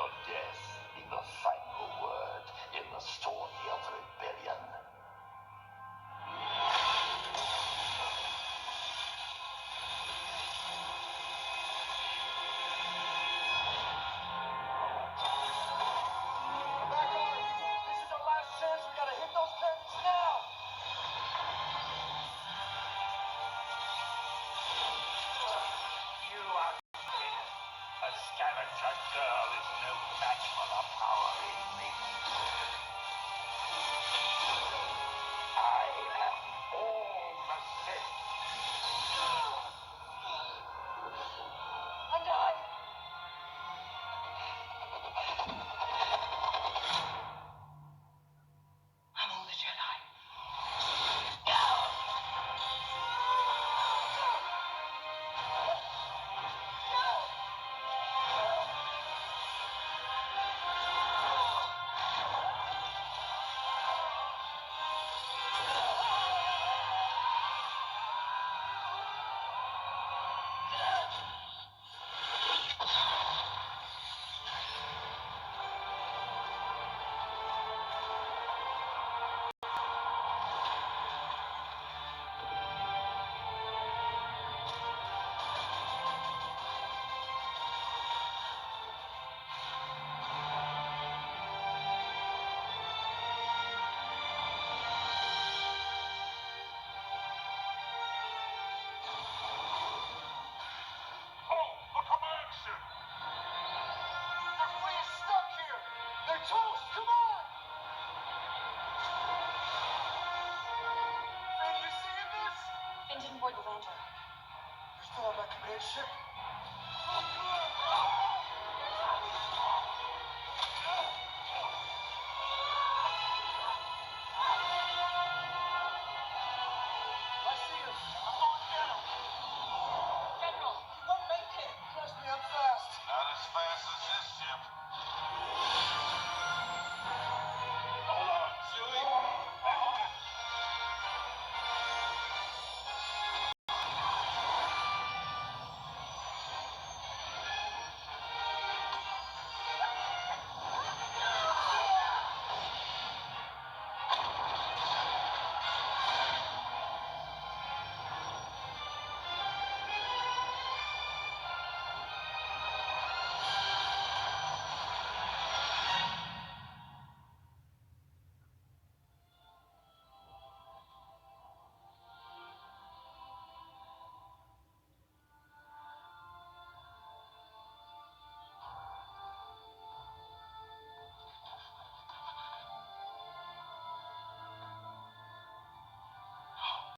Your death being the final word in the story of rebellion. Back on! This is our last chance. We gotta hit those cannons now! You are dead. A scavenger girl is no match for the power in me. I am all the Sith. And I... I'm all the Jedi. Oh, the command ship! Their fleet is stuck here! They're toast! Come on! Finn, you seeing this? Finn didn't board the lander. They're still on that command ship?